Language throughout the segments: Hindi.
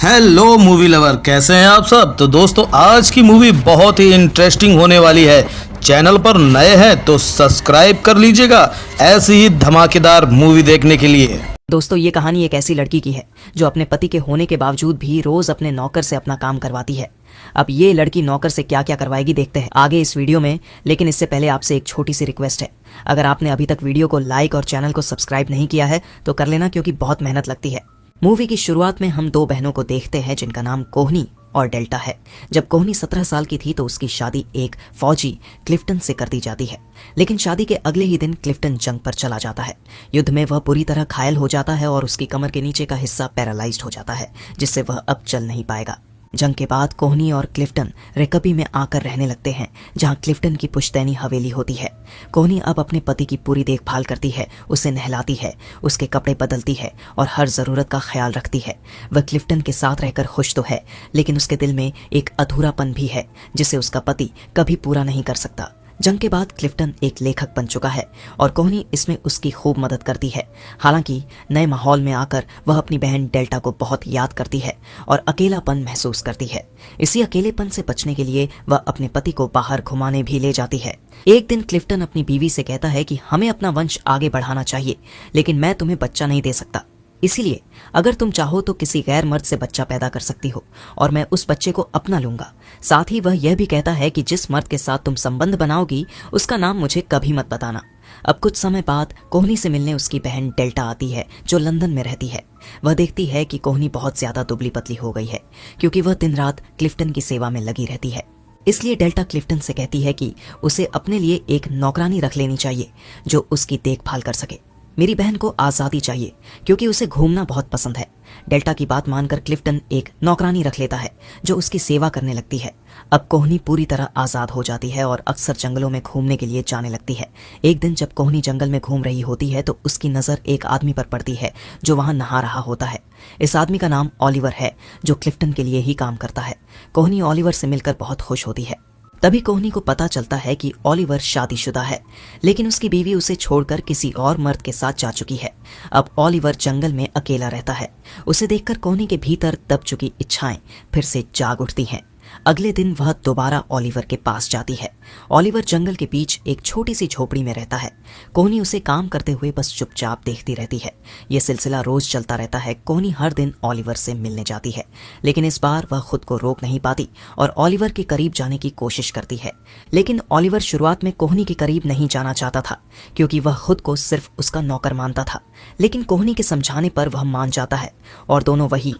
हेलो मूवी लवर, कैसे हैं आप सब। तो दोस्तों, आज की मूवी बहुत ही इंटरेस्टिंग होने वाली है। चैनल पर नए हैं तो सब्सक्राइब कर लीजिएगा ऐसी ही धमाकेदार मूवी देखने के लिए। दोस्तों, ये कहानी एक ऐसी लड़की की है जो अपने पति के होने के बावजूद भी रोज अपने नौकर से अपना काम करवाती है। अब ये लड़की नौकर से क्या क्या करवाएगी देखते हैं आगे इस वीडियो में। लेकिन इससे पहले आपसे एक छोटी सी रिक्वेस्ट है, अगर आपने अभी तक वीडियो को लाइक और चैनल को सब्सक्राइब नहीं किया है तो कर लेना, क्योंकि बहुत मेहनत लगती है। मूवी की शुरुआत में हम दो बहनों को देखते हैं जिनका नाम कोहनी और डेल्टा है। जब कोहनी 17 साल की थी तो उसकी शादी एक फौजी क्लिफ्टन से कर दी जाती है। लेकिन शादी के अगले ही दिन क्लिफ्टन जंग पर चला जाता है। युद्ध में वह पूरी तरह घायल हो जाता है और उसकी कमर के नीचे का हिस्सा पैरालाइज्ड हो जाता है, जिससे वह अब चल नहीं पाएगा। जंग के बाद कोहनी और क्लिफ्टन रेकबी में आकर रहने लगते हैं, जहां क्लिफ्टन की पुश्तैनी हवेली होती है। कोहनी अब अपने पति की पूरी देखभाल करती है, उसे नहलाती है, उसके कपड़े बदलती है और हर जरूरत का ख्याल रखती है। वह क्लिफ्टन के साथ रहकर खुश तो है, लेकिन उसके दिल में एक अधूरापन भी है जिसे उसका पति कभी पूरा नहीं कर सकता। जंग के बाद क्लिफ्टन एक लेखक बन चुका है और कोहनी इसमें उसकी खूब मदद करती है। हालांकि नए माहौल में आकर वह अपनी बहन डेल्टा को बहुत याद करती है और अकेलापन महसूस करती है। इसी अकेलेपन से बचने के लिए वह अपने पति को बाहर घुमाने भी ले जाती है। एक दिन क्लिफ्टन अपनी बीवी से कहता है कि हमें अपना वंश आगे बढ़ाना चाहिए, लेकिन मैं तुम्हें बच्चा नहीं दे सकता। इसीलिए अगर तुम चाहो तो किसी गैर मर्द से बच्चा पैदा कर सकती हो और मैं उस बच्चे को अपना लूंगा। साथ ही वह यह भी कहता है कि जिस मर्द के साथ तुम संबंध बनाओगी उसका नाम मुझे कभी मत बताना। अब कुछ समय बाद कोहनी से मिलने उसकी बहन डेल्टा आती है जो लंदन में रहती है। वह देखती है कि कोहनी बहुत ज्यादा दुबली पतली हो गई है, क्योंकि वह दिन रात क्लिफ्टन की सेवा में लगी रहती है। इसलिए डेल्टा क्लिफ्टन से कहती है कि उसे अपने लिए एक नौकरानी रख लेनी चाहिए जो उसकी देखभाल कर सके। मेरी बहन को आज़ादी चाहिए क्योंकि उसे घूमना बहुत पसंद है। डेल्टा की बात मानकर क्लिफ्टन एक नौकरानी रख लेता है जो उसकी सेवा करने लगती है। अब कोहनी पूरी तरह आज़ाद हो जाती है और अक्सर जंगलों में घूमने के लिए जाने लगती है। एक दिन जब कोहनी जंगल में घूम रही होती है तो उसकी नज़र एक आदमी पर पड़ती है जो वहां नहा रहा होता है। इस आदमी का नाम ओलिवर है, जो क्लिफ्टन के लिए ही काम करता है। कोहनी ओलिवर से मिलकर बहुत खुश होती है। तभी कोहनी को पता चलता है कि ओलिवर शादीशुदा है, लेकिन उसकी बीवी उसे छोड़कर किसी और मर्द के साथ जा चुकी है। अब ओलिवर जंगल में अकेला रहता है। उसे देखकर कोहनी के भीतर दब चुकी इच्छाएं फिर से जाग उठती हैं। अगले दिन वह दोबारा ओलिवर के पास जाती है। ओलिवर जंगल के बीच एक छोटी सी झोपड़ी में रहता है। कोहनी उसे काम करते हुए बस चुपचाप देखती रहती है। यह सिलसिला रोज चलता रहता है। कोहनी हर दिन ओलिवर से मिलने जाती है, लेकिन इस बार वह खुद को रोक नहीं पाती और ओलिवर के करीब जाने की कोशिश करती है। लेकिन ओलिवर शुरुआत में कोहनी के करीब नहीं जाना चाहता था, क्योंकि वह खुद को सिर्फ उसका नौकर मानता था। लेकिन कोहनी के समझाने पर वह मान जाता है और दोनों वही।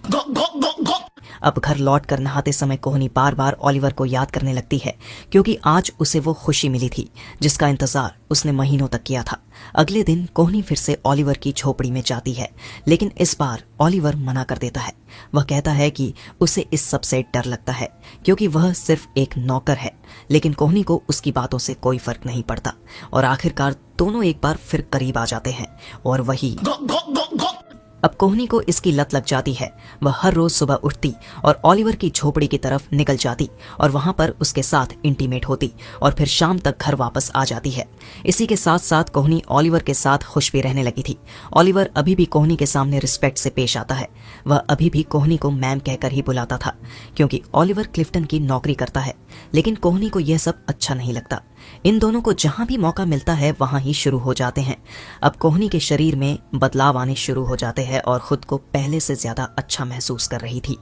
अब घर लौट कर नहाते समय कोहनी बार बार ओलिवर को याद करने लगती है, क्योंकि आज उसे वो खुशी मिली थी जिसका इंतजार उसने महीनों तक किया था। अगले दिन कोहनी फिर से ओलिवर की झोपड़ी में जाती है, लेकिन इस बार ओलिवर मना कर देता है। वह कहता है कि उसे इस सब से डर लगता है, क्योंकि वह सिर्फ एक नौकर है। लेकिन कोहनी को उसकी बातों से कोई फर्क नहीं पड़ता और आखिरकार दोनों एक बार फिर करीब आ जाते हैं और वही। अब कोहनी को इसकी लत लग जाती है। वह हर रोज सुबह उठती और ओलिवर की झोपड़ी की तरफ निकल जाती और वहां पर उसके साथ इंटीमेट होती और फिर शाम तक घर वापस आ जाती है। इसी के साथ साथ कोहनी ओलिवर के साथ खुश भी रहने लगी थी। ओलिवर अभी भी कोहनी के सामने रिस्पेक्ट से पेश आता है। वह अभी भी कोहनी को मैम कहकर ही बुलाता था, क्योंकि ओलिवर क्लिफ्टन की नौकरी करता है। लेकिन कोहनी को यह सब अच्छा नहीं लगता। इन दोनों को जहां भी मौका मिलता है वहां ही शुरू हो जाते हैं। अब कोहनी के शरीर में बदलाव आने शुरू हो जाते हैं और खुद को पहले से ज्यादा अच्छा महसूस कर रही थी।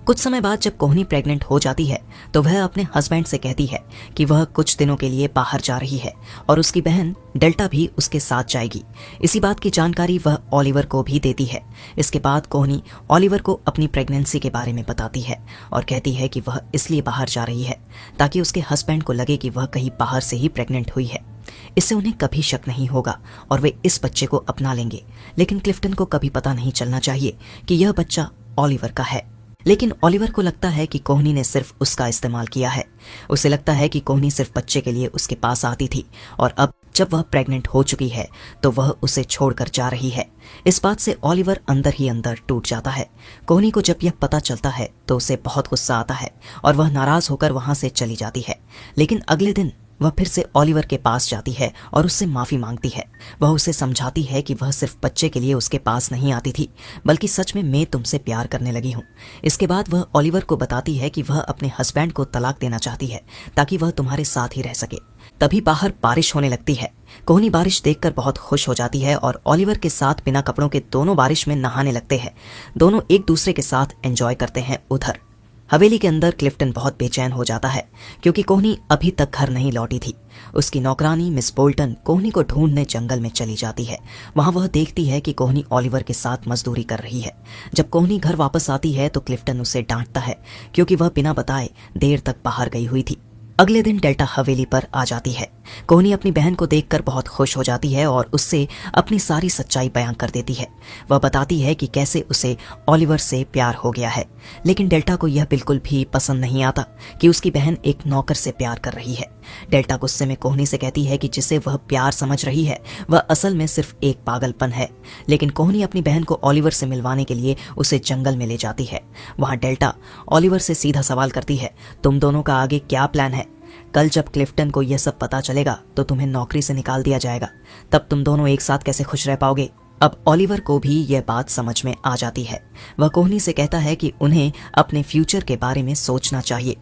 कुछ समय बाद जब कोहनी प्रेग्नेंट हो जाती है तो वह अपने हस्बैंड से कहती है कि वह कुछ दिनों के लिए बाहर जा रही है और उसकी बहन डेल्टा भी उसके साथ जाएगी। इसी बात की जानकारी वह ओलिवर को भी देती है। इसके बाद कोहनी ओलिवर को अपनी प्रेगनेंसी के बारे में बताती है और कहती है कि वह इसलिए बाहर जा रही है ताकि उसके हस्बैंड को लगे कि वह कहीं बाहर से ही प्रेग्नेंट हुई है। इससे उन्हें कभी शक नहीं होगा और वे इस बच्चे को अपना लेंगे। लेकिन क्लिफ्टन को कभी पता नहीं चलना चाहिए कि यह बच्चा ओलिवर का है। लेकिन ओलिवर को लगता है कि कोहनी ने सिर्फ उसका इस्तेमाल किया है। उसे लगता है कि कोहनी सिर्फ बच्चे के लिए उसके पास आती थी और अब जब वह प्रेग्नेंट हो चुकी है तो वह उसे छोड़कर जा रही है। इस बात से ओलिवर अंदर ही अंदर टूट जाता है। कोहनी को जब यह पता चलता है तो उसे बहुत गुस्सा आता है और वह नाराज होकर वहां से चली जाती है। लेकिन अगले दिन वह फिर से ओलिवर के पास जाती है और उससे माफी मांगती है। वह उसे समझाती है कि वह सिर्फ बच्चे के लिए उसके पास नहीं आती थी, बल्कि सच में मैं तुमसे प्यार करने लगी हूँ। इसके बाद वह ओलिवर को बताती है कि वह अपने हस्बैंड को तलाक देना चाहती है ताकि वह तुम्हारे साथ ही रह सके। तभी बाहर बारिश होने लगती है। कोहनी बारिश देखकर बहुत खुश हो जाती है और ओलिवर के साथ बिना कपड़ों के दोनों बारिश में नहाने लगते हैं। दोनों एक दूसरे के साथ एंजॉय करते हैं। उधर हवेली के अंदर क्लिफ्टन बहुत बेचैन हो जाता है क्योंकि कोहनी अभी तक घर नहीं लौटी थी। उसकी नौकरानी मिस बोल्टन कोहनी को ढूंढने जंगल में चली जाती है। वहां वह देखती है कि कोहनी ओलिवर के साथ मजदूरी कर रही है। जब कोहनी घर वापस आती है तो क्लिफ्टन उसे डांटता है क्योंकि वह बिना बताए देर तक बाहर गई हुई थी। अगले दिन डेल्टा हवेली पर आ जाती है। कोहनी अपनी बहन को देखकर बहुत खुश हो जाती है और उससे अपनी सारी सच्चाई बयां कर देती है। वह बताती है कि कैसे उसे ओलिवर से प्यार हो गया है, लेकिन डेल्टा को यह बिल्कुल भी पसंद नहीं आता कि उसकी बहन एक नौकर से प्यार कर रही है। डेल्टा गुस्से में कोहनी से कहती है कि जिसे वह प्यार समझ रही है वह असल में सिर्फ एक पागलपन है। लेकिन कोहनी अपनी बहन को ओलिवर से मिलवाने के लिए उसे जंगल में ले जाती है। वहां डेल्टा ओलिवर से सीधा सवाल करती है, तुम दोनों का आगे क्या प्लान है? कल जब क्लिफ्टन को यह सब पता चलेगा तो तुम्हें नौकरी से निकाल दिया जाएगा, तब तुम दोनों एक साथ कैसे खुश रह पाओगे? अब ओलिवर को भी यह बात समझ में आ जाती है। वह कोहनी से कहता है कि उन्हें अपने फ्यूचर के बारे में सोचना चाहिए।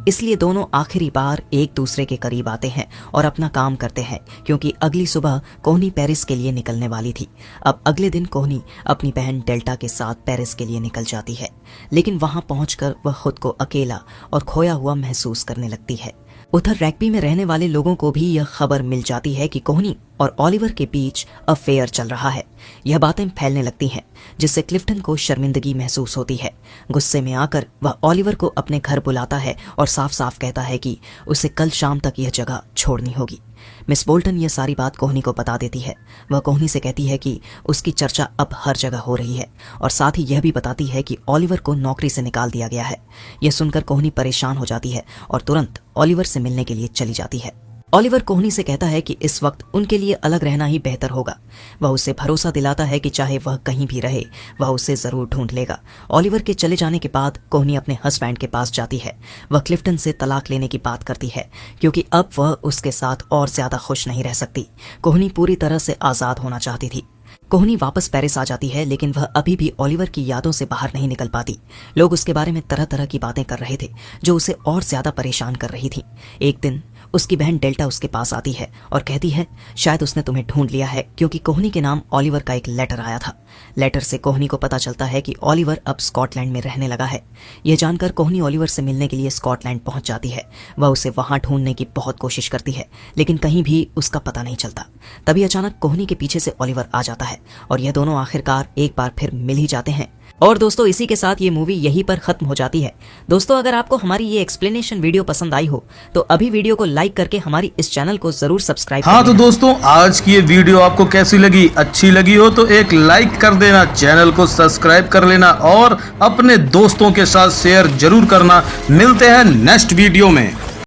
इसलिए दोनों आखिरी बार एक दूसरे के करीब आते हैं और अपना काम करते हैं क्योंकि अगली सुबह कोहनी पेरिस के लिए निकलने वाली थी। अब अगले दिन कोहनी अपनी बहन डेल्टा के साथ पेरिस के लिए निकल जाती है, लेकिन वहां पहुंचकर वह खुद को अकेला और खोया हुआ महसूस करने लगती है। उधर रैग्बी में रहने वाले लोगों को भी यह खबर मिल जाती है कि कोहनी और ओलिवर के बीच अफेयर चल रहा है। यह बातें फैलने लगती हैं, जिससे क्लिफ्टन को शर्मिंदगी महसूस होती है। गुस्से में आकर वह ओलिवर को अपने घर बुलाता है और साफ साफ कहता है कि उसे कल शाम तक यह जगह छोड़नी होगी। मिस बोल्टन यह सारी बात कोहनी को बता देती है। वह कोहनी से कहती है कि उसकी चर्चा अब हर जगह हो रही है और साथ ही यह भी बताती है कि ओलिवर को नौकरी से निकाल दिया गया है। यह सुनकर कोहनी परेशान हो जाती है और तुरंत ओलिवर से मिलने के लिए चली जाती है। ओलिवर कोहनी से कहता है कि इस वक्त उनके लिए अलग रहना ही बेहतर होगा। वह उसे भरोसा दिलाता है कि चाहे वह कहीं भी रहे वह उसे जरूर ढूंढ लेगा। ओलिवर के चले जाने के बाद कोहनी अपने हस्बैंड के पास जाती है। वह क्लिफ्टन से तलाक लेने की बात करती है क्योंकि अब वह उसके साथ और ज्यादा खुश नहीं रह सकती। कोहनी पूरी तरह से आजाद होना चाहती थी। कोहनी वापस पेरिस आ जाती है, लेकिन वह अभी भी ओलिवर की यादों से बाहर नहीं निकल पाती। लोग उसके बारे में तरह तरह की बातें कर रहे थे जो उसे और ज्यादा परेशान कर रही थी। एक दिन उसकी बहन डेल्टा उसके पास आती है और कहती है शायद उसने तुम्हें ढूंढ लिया है क्योंकि कोहनी के नाम ओलिवर का एक लेटर आया था। लेटर से कोहनी को पता चलता है कि ओलिवर अब स्कॉटलैंड में रहने लगा है। यह जानकर कोहनी ओलिवर से मिलने के लिए स्कॉटलैंड पहुंच जाती है। वह उसे वहां ढूंढने की बहुत कोशिश करती है, लेकिन कहीं भी उसका पता नहीं चलता। तभी अचानक कोहनी के पीछे से ओलिवर आ जाता है और यह दोनों आखिरकार एक बार फिर मिल ही जाते हैं। और दोस्तों इसी के साथ ये मूवी यहीं पर खत्म हो जाती है। दोस्तों अगर आपको हमारी ये एक्सप्लेनेशन वीडियो पसंद आई हो तो अभी वीडियो को लाइक करके हमारी इस चैनल को जरूर सब्सक्राइब हाँ तो दोस्तों आज की ये वीडियो आपको कैसी लगी? अच्छी लगी हो तो एक लाइक कर देना, चैनल को सब्सक्राइब कर लेना और अपने दोस्तों के साथ शेयर जरूर करना। मिलते हैं नेक्स्ट वीडियो में।